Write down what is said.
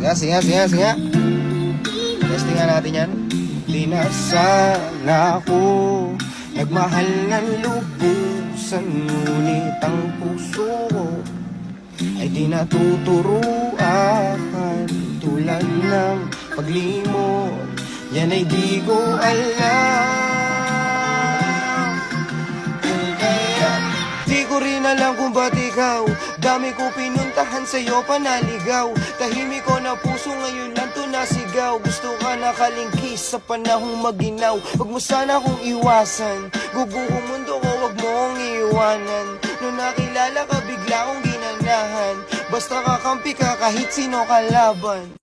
Sige. Testing nga natin yan. Di na sana ako nagmahal ng lubusan, ngunit ang puso ko ay di natuturuan. Tulad ng paglimot, yan ay di ko alam. Kaya di ko rin alam kung ba't ikaw, dami ko pinuntahan sa'yo panaligaw. Tahimik ko na puso ngayon lang to nasigaw. Gusto ka nakalingkis sa panahong maginaw. Wag mo sana akong iwasan, guguhong mundo ko wag mo akong iwanan. Nung nakilala ka bigla akong ginanahan, basta kakampi ka kahit sino kalaban.